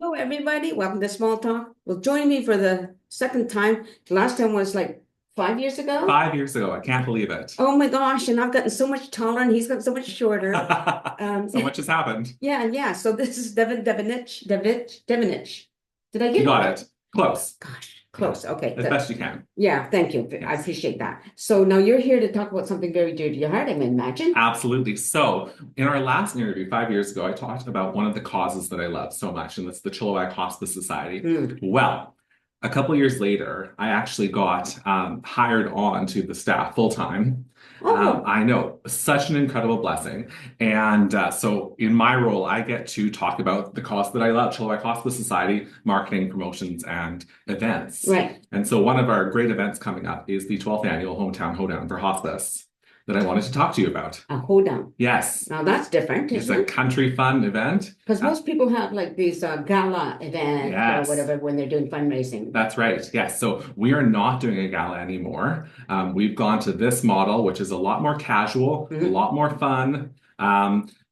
Hello, everybody. Welcome to Small Talk. Well, joining me for the second time. The last time was like 5 years ago. 5 years ago. I can't believe it. Oh my gosh, and I've gotten so much taller and he's gotten so much shorter. Um, So much has happened. yeah. So this is Devnich. Did I You get it got right? it. Close. Gosh, Yeah, close. Okay. as best you can. Yeah, thank you. I Yes, appreciate that. So now you're here to talk about something very dear to your heart, I imagine. absolutely. So, in our last interview 5 years ago, I talked about one of the causes that I love so much, and that's the Chilliwack Hospice Society. Mm. Well, a couple years later, I actually got hired on to the staff full time. Oh, I know, such an incredible blessing. And so, in my role, I get to talk about the cause that I love, Chilliwack Hospice Society, marketing, promotions, and events. right. And so, one of our great events coming up is the 12th annual Hometown Hoedown for Hospice that I wanted to talk to you about. Hold on. Yes, Now that's different, it's isn't a it? country fun event. Because most people have like these gala events or Yes. whatever when they're doing fundraising. That's right. Yes. So we are not doing a gala anymore. We've gone to this model, which is a lot more casual, a Mhm. lot more fun.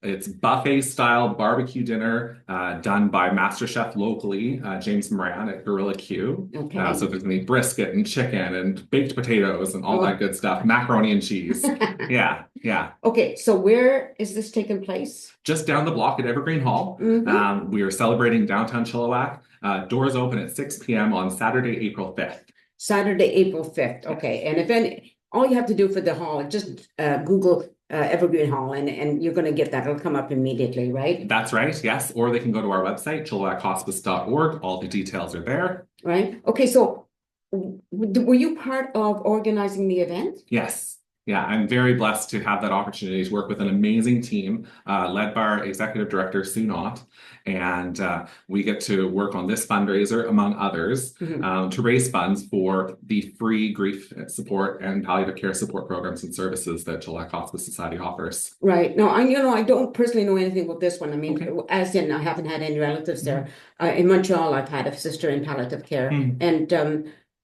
It's buffet style barbecue dinner done by Master Chef locally, James Moran at Gorilla Q. Okay. So there's going to be brisket and chicken and baked potatoes and all that Oh. good stuff, macaroni and cheese. Yeah, yeah. Okay, so where is this taking place? Just down the block at Evergreen Hall. Hmm. We are celebrating downtown Chilliwack. Doors open at 6 p.m. on Saturday, April 5th. Saturday, April 5th. Okay, Yes. and if any, all you have to do for the hall, just Google Evergreen Hall and you're going to get that. It'll come up immediately, right? That's right, yes. Or they can go to our website, chilliwackhospice.org. All the details are there. Right? Okay, so were you part of organizing the event? Yes. Yeah, I'm very blessed to have that opportunity to work with an amazing team led by our executive director, Sue Knott. And we get to work on this fundraiser, among others, Mhm. to raise funds for the free grief support and palliative care support programs and services that Chilliwack Hospice Society offers. Right. No, I don't personally know anything about this one. I mean, Okay. as in, I haven't had any relatives there. Mhm. In Montreal, I've had a sister in palliative care, Hmm. and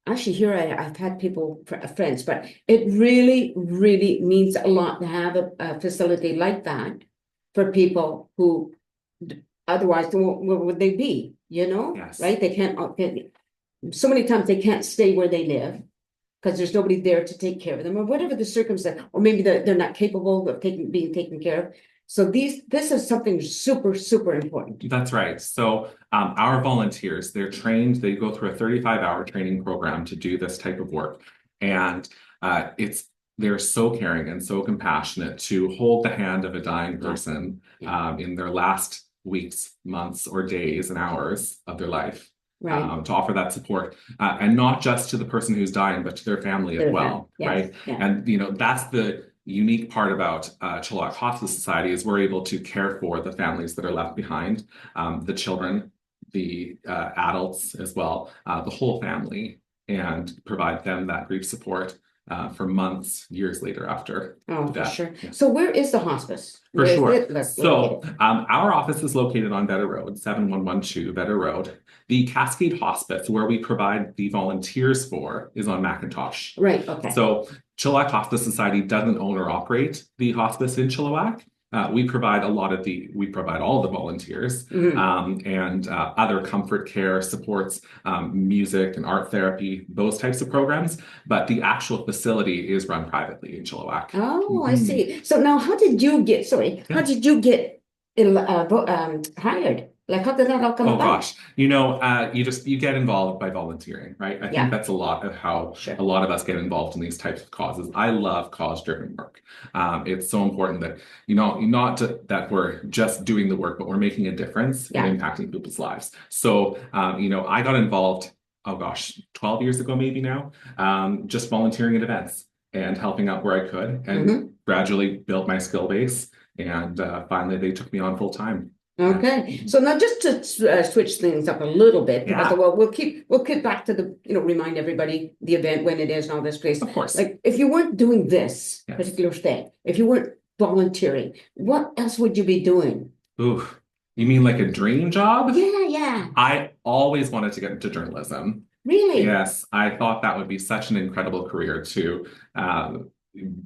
actually here I've had people friends, but it really, really means a lot to have a facility like that for people who otherwise, where would they be? Yes. Right? They can't. So many times they can't stay where they live because there's nobody there to take care of them or whatever the circumstance, or maybe they're not capable of being taken care of. So this is something super, super important. That's right. So our volunteers, they're trained, they go through a 35-hour training program to do this type of work. And it's they're so caring and so compassionate to hold the hand of a dying Yeah, person yeah, in their last weeks, months, or days and hours of their life. right. To offer that support, and not just to the person who's dying, but to their family as Their family. well, Yes, right? yeah, And that's the unique part about Chilliwack Hospice Society is we're able to care for the families that are left behind, the children, the adults as well, the whole family, and provide them that grief support for months, years later after oh, the for death. sure. Yeah. So where is the hospice? For Where is sure. it So, located? our office is located on Better Road, 7112 Better Road. The Cascade Hospice, where we provide the volunteers for, is on Macintosh. Right, okay. So, Chilliwack Hospice Society doesn't own or operate the hospice in Chilliwack. We provide all the volunteers Mhm. and other comfort care supports, music and art therapy, those types of programs. But the actual facility is run privately in Chilliwack. Oh, I Mhm. see. So now how Yeah. did you get hired? Like, how did that all come Oh about? gosh, you get involved by volunteering, right? I think Yeah, that's a lot of how a sure. lot of us get involved in these types of causes. I love cause-driven work. It's so important that that we're just doing the work, but we're making a difference and Yeah. impacting people's lives. So, I got involved. Oh gosh, 12 years ago maybe now, just volunteering at events and helping out where I could, and Hmm. gradually built my skill base. And finally, they took me on full time. Yeah. Okay, so now just to switch things up a little bit, because Yeah, well, we'll keep back to the remind everybody the event when it is and all this place. of course. Like, if you weren't doing this Yes. particular thing, if you weren't volunteering, what else would you be doing? Ooh, you mean like a dream job? Yeah, yeah, I always wanted to get into journalism. really. Yes, I thought that would be such an incredible career to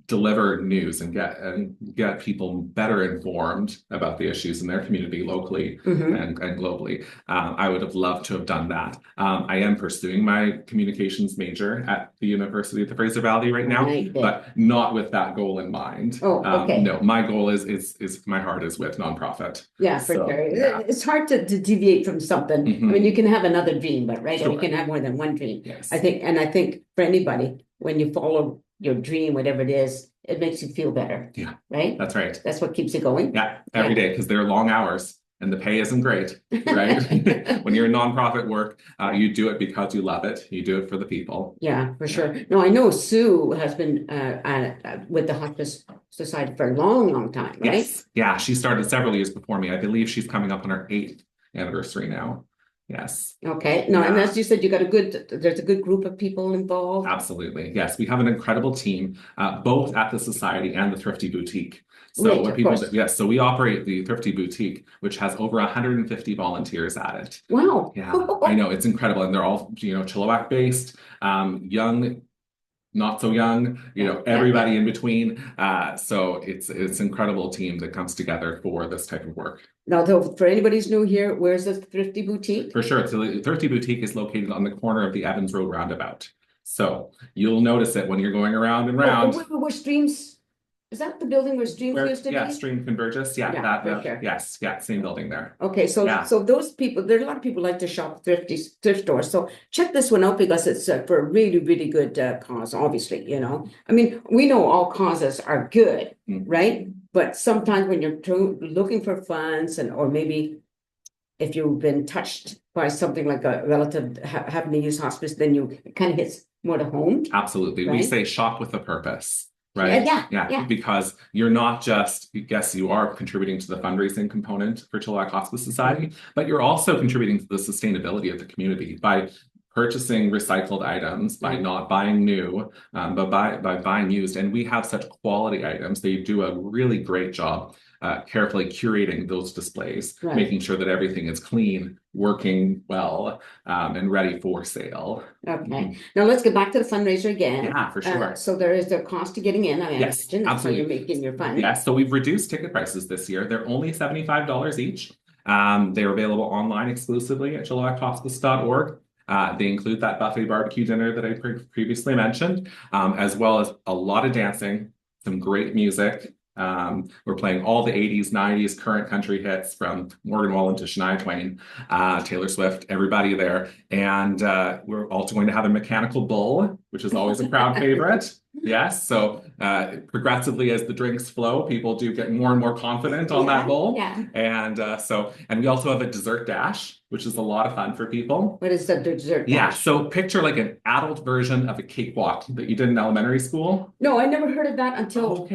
deliver news and get people better informed about the issues in their community locally and globally. I would have loved to have done that. I am pursuing my communications major at the University of the Fraser Valley right now, but not with that goal in mind. No, my goal is my heart is with nonprofit. Yeah, for sure. Yeah. It's hard to deviate from something. I mean, you can have another dream, but right, you can have more than one dream. Yes. I think for anybody, when you follow your dream, whatever it is, it makes you feel better. Yeah. Right? That's right. That's what keeps you going. Yeah, every day, because they're long hours and the pay isn't great, right? When you're in nonprofit work, you do it because you love it. You do it for the people. Yeah, for sure. No, I know Sue has been with the Hospice Society for a long, long time, right? Yes. Yeah, she started several years before me. I believe she's coming up on her 8th anniversary now. Yes. Okay. No, and as you said, there's a good group of people involved. Absolutely. Yes. We have an incredible team, both at the Society and the Thrifty Boutique. So what people do, yes, so we operate the Thrifty Boutique, which has over 150 volunteers at it. Wow. Yeah, I know, it's incredible. And they're all, Chilliwack based, young, not so young, everybody in between. So it's an incredible team that comes together for this type of work. Now, for anybody who's new here, where's the Thrifty Boutique? For sure. So the Thrifty Boutique is located on the corner of the Evans Road roundabout. So you'll notice it when you're going around and round. Where Streams, is that the building where Streams used to be? Yeah, Stream Converges. Yeah, sure. Yes, same building there. Okay, so those people, there's a lot of people like to shop thrift stores. So check this one out because it's for a really, really good cause, obviously, I mean, we know all causes are good, right? But sometimes when you're looking for funds or maybe if you've been touched by something like a relative having to use hospice, then it kind of hits more to home. Absolutely. Right? We say shop with a purpose. Right? Yeah. Because you're not just, yes, you are contributing to the fundraising component for Chilliwack Hospice Society, but you're also contributing to the sustainability of the community by purchasing recycled items, by not buying new, but by buying used. And we have such quality items. They do a really great job carefully curating those displays, making sure that everything is clean, working well, and ready for sale. Okay. Now let's get back to the fundraiser again. Yeah, for sure. So there is the cost to getting in. I mean, yes, that's absolutely. How you're making your fund. Yes, so we've reduced ticket prices this year. They're only $75 each. They're available online exclusively at chilliwackhospice.org. They include that buffet barbecue dinner that I previously mentioned, as well as a lot of dancing, some great music. We're playing all the 80s, 90s current country hits from Morgan Wallen to Shania Twain, Taylor Swift, everybody there. And we're also going to have a mechanical bull, which is always a crowd favorite. Yes, so progressively as the drinks flow, people do get more and more confident on that bowl. Yeah. And we also have a dessert dash, which is a lot of fun for people. What is the dessert dash? Yeah, so picture like an adult version of a cakewalk that you did in elementary school. No, I never heard of that until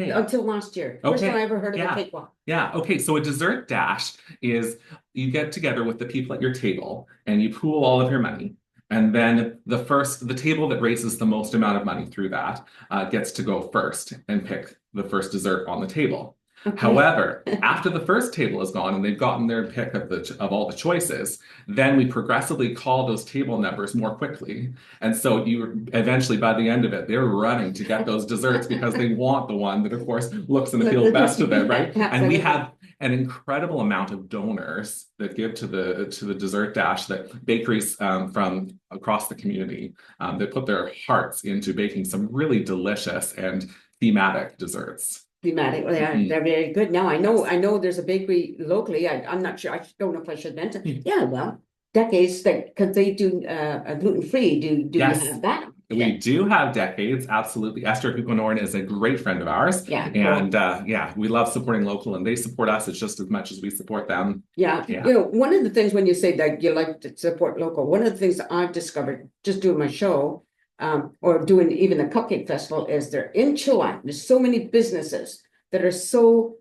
last year. First time I ever heard of a cakewalk. Yeah, okay, so a dessert dash is you get together with the people at your table and you pool all of your money. And then the table that raises the most amount of money through that gets to go first and pick the first dessert on the table. Okay. However, after the first table is gone and they've gotten their pick of all the choices, then we progressively call those table numbers more quickly. And so you eventually, by the end of it, they're running to get those desserts because they want the one that, of course, looks and feels best to them, right? And we have an incredible amount of donors that give to the dessert dash, that bakeries from across the community that put their hearts into baking some really delicious and thematic desserts. Thematic, they're very good. Now I know there's a bakery locally. I'm not sure. I don't know if I should mention. Yeah, well, Decades, because they do gluten-free. Do yes. You have that? We do have Decades, absolutely. Esther Kukonorn is a great friend of ours. Yeah. And we love supporting local, and they support us just as much as we support them. Yeah. One of the things when you say that you like to support local, one of the things that I've discovered just doing my show, or doing even the Cupcake Festival, is they're in Chilliwack. There's so many businesses that are so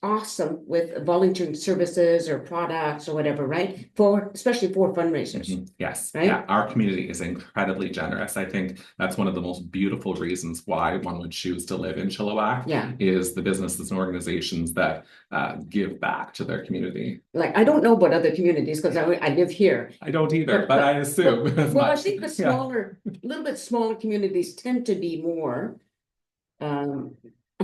awesome with volunteering services or products or whatever, right? Especially for fundraisers. Mm-hmm. Yes. Right? Yeah. Our community is incredibly generous. I think that's one of the most beautiful reasons why one would choose to live in Chilliwack. Yeah. Is the businesses and organizations that give back to their community. Like, I don't know about other communities because I live here. I don't either, but I assume. Well, I think the little bit smaller communities tend to be more I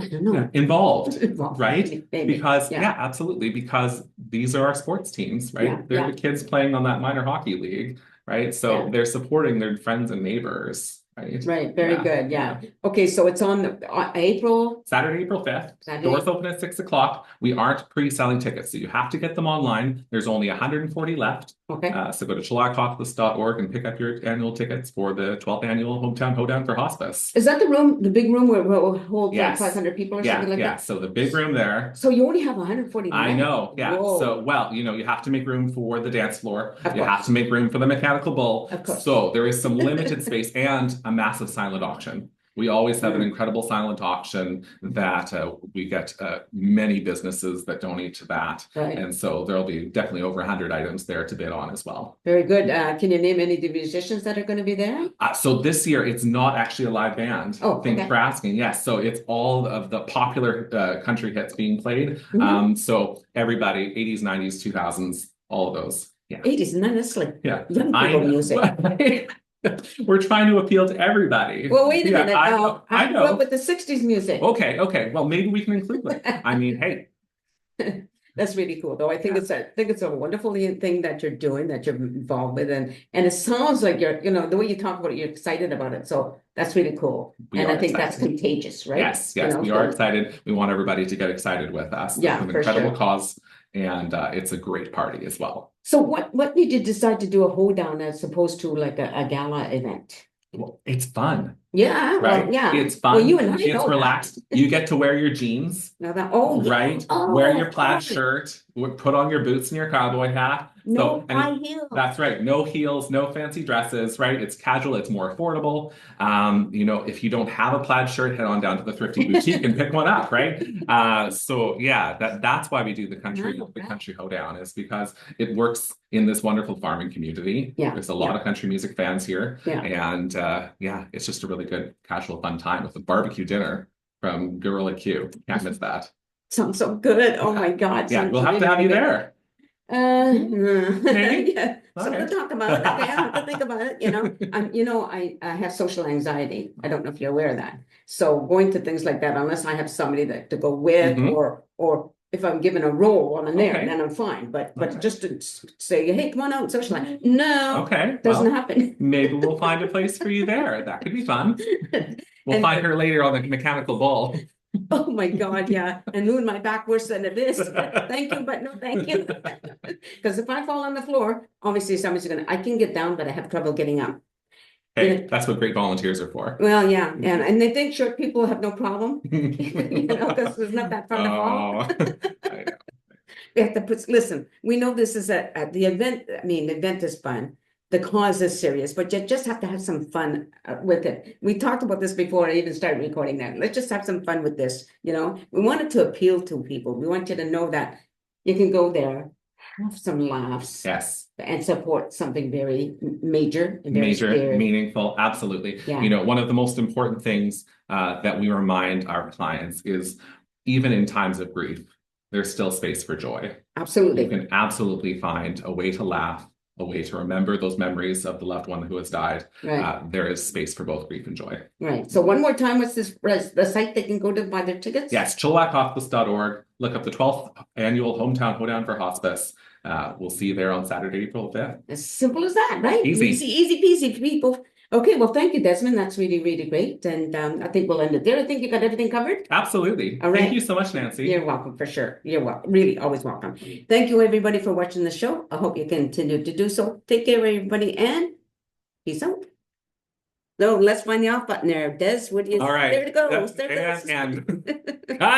don't know. involved, Involved, right? maybe. Because, Yeah. yeah, absolutely. Because these are our sports teams, right? Yeah, They're yeah. the kids playing on that minor hockey league, right? So Yeah. they're supporting their friends and neighbors, right? Right, very Yeah, good, yeah. Okay, so it's on April, Saturday, April 5th. Saturday. Doors open at 6 o'clock. We aren't pre-selling tickets, so you have to get them online. There's only 140 left. Okay, So go to chilliwackhospice.org and pick up your annual tickets for the 12th annual Hometown Hoedown for Hospice. is that the room, the big room where we'll hold like Yes. 500 people or Yeah, something like yeah. that? So the big room there. So you only have 140 I left? know, yeah. Whoa. So, well, you have to make room for the dance floor. Of You have course. to make room for the mechanical bull. Of course. So there is some limited space and a massive silent auction. We always have an Mm. incredible silent auction that we get many businesses that donate to that. Right, And so there'll be definitely over 100 items there to bid on as well. very good. Can you name any of the musicians that are going to be there? So this year, it's not actually a live band. Oh, Thanks okay. for asking. Yes, so it's all of the popular country hits being played. Mhm. So everybody, 80s, 90s, 2000s, all of those. Yeah. 80s, and then it's like Yeah. young people music. We're trying to appeal to everybody. Well, wait a Yeah, minute. I know. What with the 60s music? Okay. Well, maybe we can include it. I mean, hey. That's really cool, though. I think it's a wonderful thing that you're doing, that you're involved with, and it sounds like you're, the way you talk about it, you're excited about it. So that's really cool. We And I are think that's excited. contagious, right? Yes, we are excited. We want everybody to get excited with us. Yeah, It's an for incredible sure. cause, and it's a great party as well. So what made you decide to do a hoedown as opposed to like a gala event? Well, it's fun, Yeah, well, right? yeah. It's Well, fun. you and I It's know that. relaxed. You get to wear your jeans, Now that, oh, yeah. right? Oh, Wear your plaid right. shirt, put on your boots and your cowboy hat. No I mean, high heels. that's right. No heels, no fancy dresses, right? It's casual, it's more affordable. If you don't have a plaid shirt, head on down to the Thrifty Boutique and pick one up, right? So yeah, that's why we do the country hoedown, is because it works in this wonderful farming community. Yeah, There's a lot of country music fans here. Yeah. And it's just a really good casual fun time with a barbecue dinner from Gorilla Q. Can't miss that. Sounds so good. Oh my God. Yeah, sounds we'll have to really, have you really good. there. Yeah, something Okay. to talk about. Okay, I have to think about it. I have social anxiety. I don't know if you're aware of that. So going to things like that, unless I have somebody to go with, Mhm. or if I'm given a role while I'm there, Okay. then I'm fine. But Okay. just to say, hey, come on out and socialize. No, Okay, doesn't well, happen. maybe we'll find a place for you there. That could be fun. We'll And- find her later on the mechanical bull. Oh my God, yeah. And moving my back worse than it is. Thank you, but no, thank you. Because if I fall on the floor, obviously I can get down, but I have trouble getting up. Hey, that's what great volunteers are for. Well, yeah, and they think short people have no problem, because it's not that fun to fall. I know. We have to listen, we know this is the event, the event is fun. The cause is serious, but you just have to have some fun with it. We talked about this before I even started recording that. Let's just have some fun with this, We want it to appeal to people. We want you to know that you can go there, have some laughs. Yes. And support something very major and very Major, scary. meaningful, absolutely. Yeah. One of the most important things that we remind our clients is, even in times of grief, there's still space for joy. Absolutely. You can absolutely find a way to laugh, a way to remember those memories of the loved one who has died. Right. There is space for both grief and joy. Right. So one more time, what's the site they can go to buy their tickets? Yes, chilliwackhospice.org. Look up the 12th annual Hometown Hoedown for Hospice. We'll see you there on Saturday, April 5th. As simple as that, right? Easy. Easy peasy for people. Okay, well, thank you, Desmond. That's really, really great. And I think we'll end it there. I think you got everything covered. Absolutely. All right. Thank you so much, Nancy. You're welcome, for sure. You're welcome. Really, always welcome. Thank you, everybody, for watching the show. I hope you continue to do so. Take care, everybody, and peace out. No, let's find the off button there. Des, what do you? All right. There it goes. There it goes. And